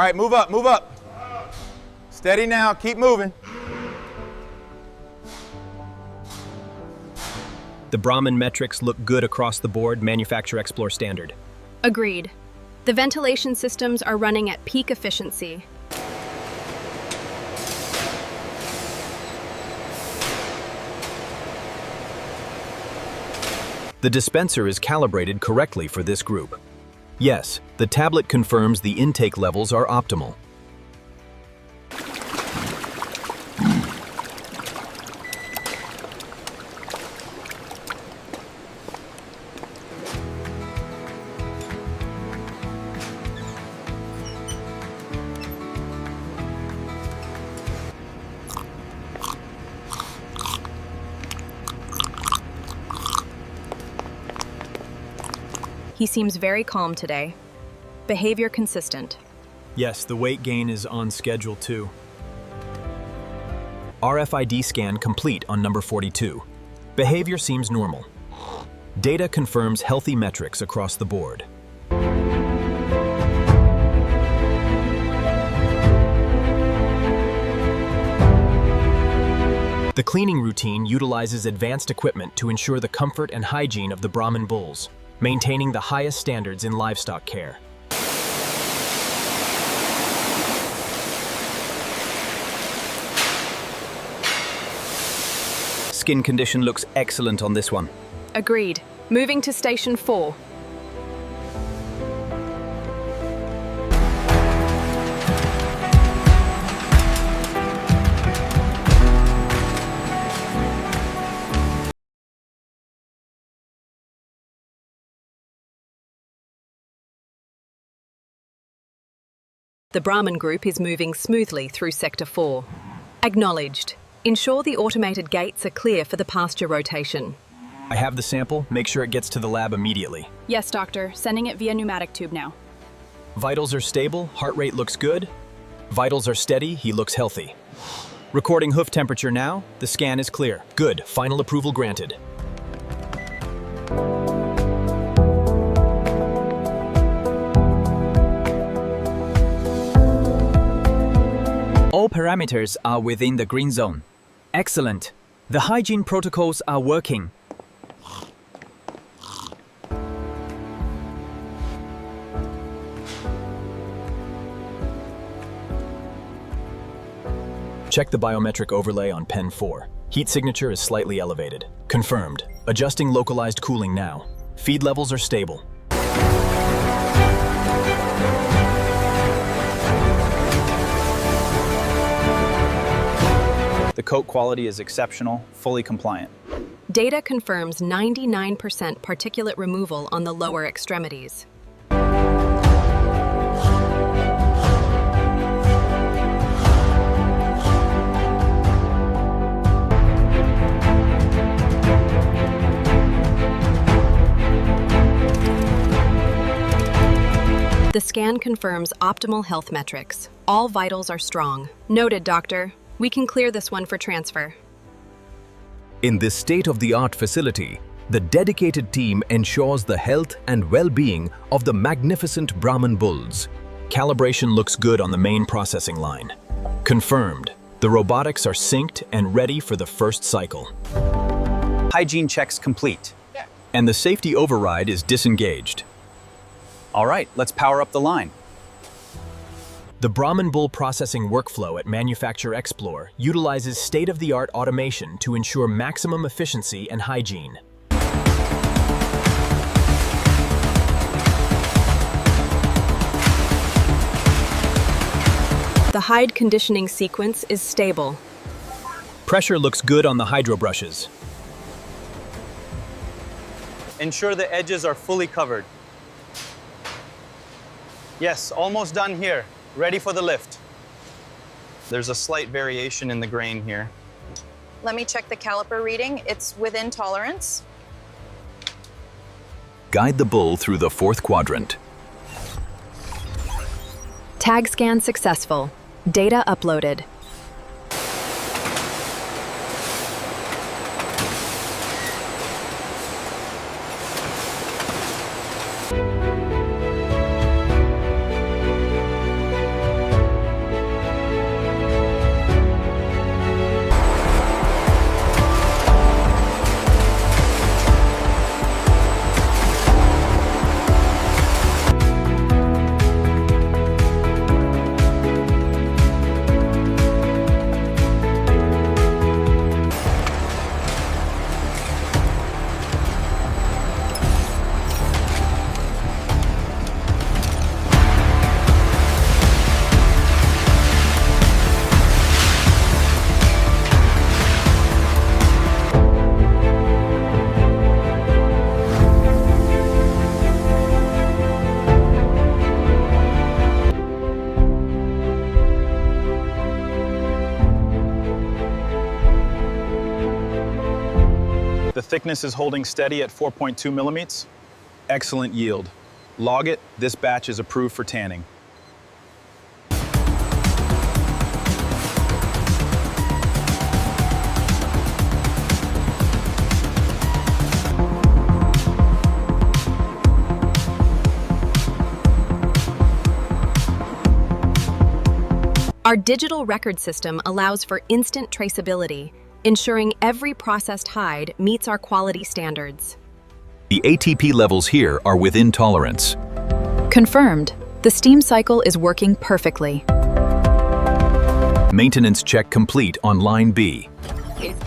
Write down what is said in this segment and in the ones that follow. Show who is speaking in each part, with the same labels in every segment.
Speaker 1: right, move up, move up. Steady now, keep moving.
Speaker 2: The Brahman metrics look good across the board, ManufactureXplore standard.
Speaker 3: Agreed. The ventilation systems are running at peak efficiency.
Speaker 2: The dispenser is calibrated correctly for this group. Yes, the tablet confirms the intake levels are optimal.
Speaker 3: He seems very calm today. Behavior consistent.
Speaker 2: Yes, the weight gain is on schedule too. RFID scan complete on number 42. Behavior seems normal. Data confirms healthy metrics across the board. The cleaning routine utilizes advanced equipment to ensure the comfort and hygiene of the Brahman Bulls, maintaining the highest standards in livestock care. Skin condition looks excellent on this one.
Speaker 3: Agreed. Moving to Station 4. The Brahman group is moving smoothly through Sector 4. Acknowledged. Ensure the automated gates are clear for the pasture rotation.
Speaker 2: I have the sample. Make sure it gets to the lab immediately.
Speaker 4: Yes, doctor. Sending it via pneumatic tube now.
Speaker 2: Vitals are stable. Heart rate looks good. Vitals are steady. He looks healthy. Recording hoof temperature now. The scan is clear. Good. Final approval granted.
Speaker 5: All parameters are within the green zone. Excellent. The hygiene protocols are working.
Speaker 2: Check the biometric overlay on Pen 4. Heat signature is slightly elevated. Confirmed. Adjusting localized cooling now. Feed levels are stable.
Speaker 6: The coat quality is exceptional, fully compliant.
Speaker 3: Data confirms 99% particulate removal on the lower extremities. The scan confirms optimal health metrics. All vitals are strong. Noted, doctor. We can clear this one for transfer.
Speaker 7: In this state-of-the-art facility, the dedicated team ensures the health and well-being of the magnificent Brahman Bulls.
Speaker 2: Calibration looks good on the main processing line. Confirmed. The robotics are synced and ready for the first cycle.
Speaker 6: Hygiene checks complete.
Speaker 2: And the safety override is disengaged.
Speaker 6: All right, let's power up the line.
Speaker 2: The Brahman Bull processing workflow at ManufactureXplore utilizes state-of-the-art automation to ensure maximum efficiency and hygiene.
Speaker 3: The hide conditioning sequence is stable.
Speaker 2: Pressure looks good on the hydro brushes.
Speaker 6: Ensure the edges are fully covered. Yes, almost done here. Ready for the lift. There's a slight variation in the grain here.
Speaker 8: Let me check the caliper reading. It's within tolerance.
Speaker 7: Guide the bull through the fourth quadrant.
Speaker 3: Tag scan successful. Data uploaded.
Speaker 6: The thickness is holding steady at 4.2 millimeters. Excellent yield. Log it. This batch is approved for tanning.
Speaker 3: Our digital record system allows for instant traceability, ensuring every processed hide meets our quality standards.
Speaker 7: The ATP levels here are within tolerance.
Speaker 4: Confirmed. The steam cycle is working perfectly.
Speaker 7: Maintenance check complete on line B.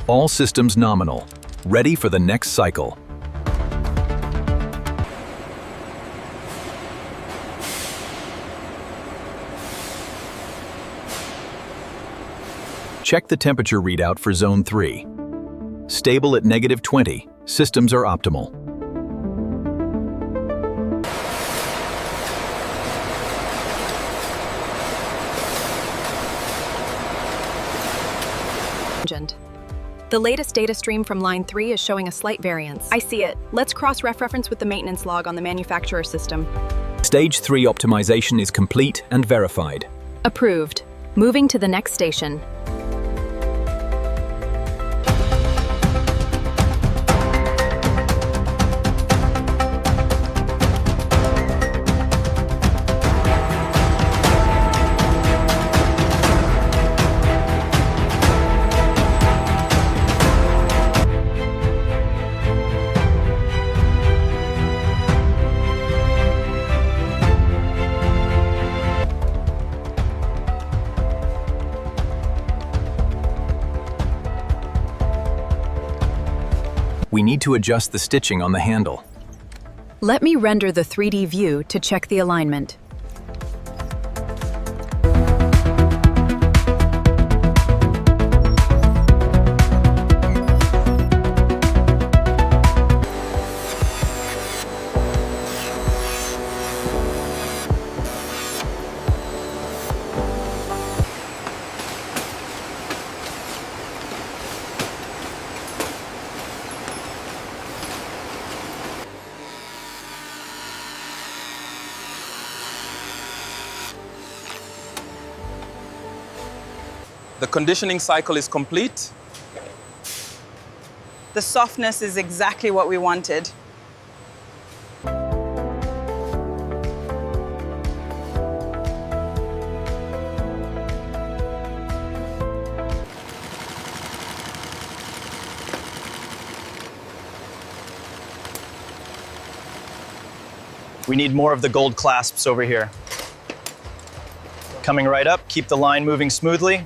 Speaker 7: All systems nominal. Ready for the next cycle. Check the temperature readout for zone 3. Stable at -20, systems are optimal.
Speaker 3: The latest data stream from line 3 is showing a slight variance.
Speaker 4: I see it. Let's cross-reference with the maintenance log on the manufacturer system.
Speaker 2: Stage 3 optimization is complete and verified.
Speaker 3: Approved. Moving to the next station.
Speaker 2: We need to adjust the stitching on the handle.
Speaker 4: Let me render the 3D view to check the alignment.
Speaker 6: The conditioning cycle is complete.
Speaker 9: The softness is exactly what we wanted.
Speaker 6: We need more of the gold clasps over here. Coming right up, keep the line moving smoothly.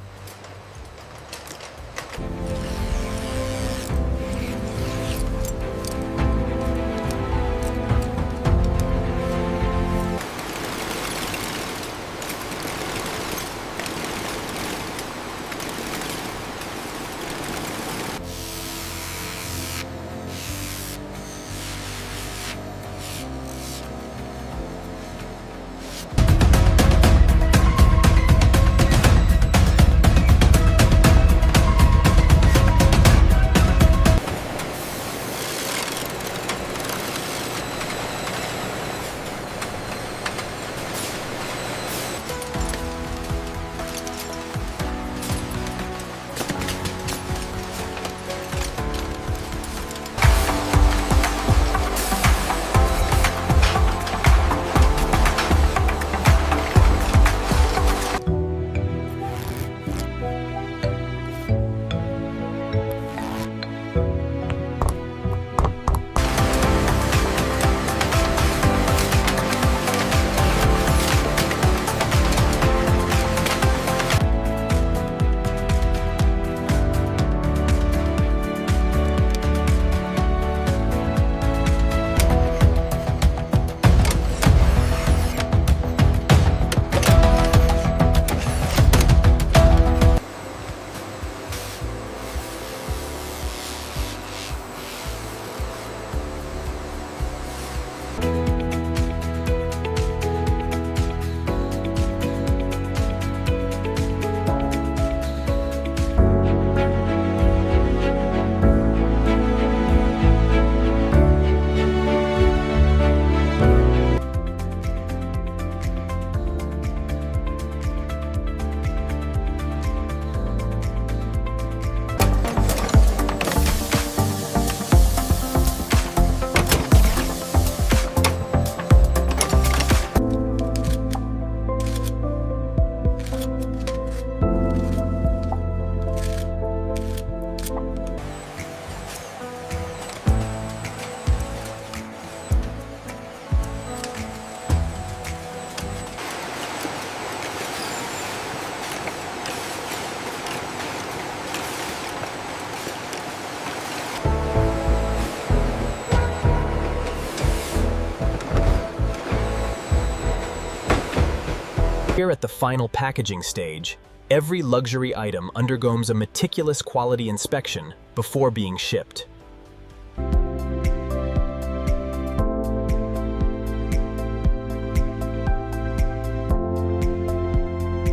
Speaker 2: Here at the final packaging stage, every luxury item undergoes a meticulous quality inspection before being shipped.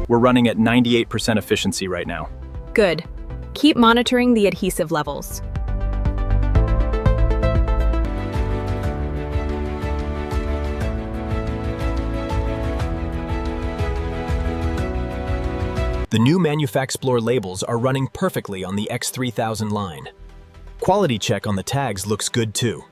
Speaker 2: We're running at 98% efficiency right now.
Speaker 3: Good. Keep monitoring the adhesive levels.
Speaker 2: The new ManufactureXplore labels are running perfectly on the X3000 line. Quality check on the tags looks good too.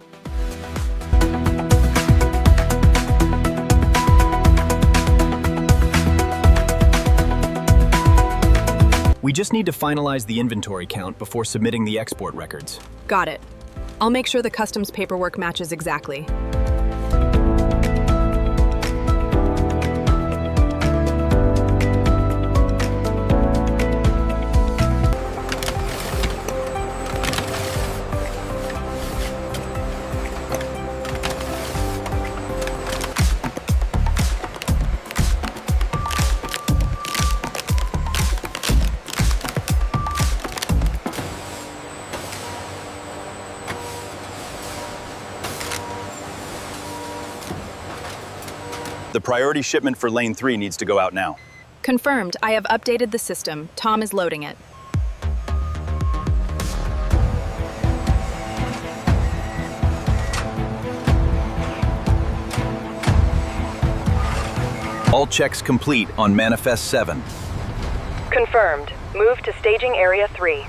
Speaker 2: We just need to finalize the inventory count before submitting the export records.
Speaker 3: Got it. I'll make sure the customs paperwork matches exactly.
Speaker 6: The priority shipment for lane 3 needs to go out now.
Speaker 3: Confirmed. I have updated the system. Tom is loading it.
Speaker 7: All checks complete on Manifest 7.
Speaker 10: Confirmed. Move to staging area 3.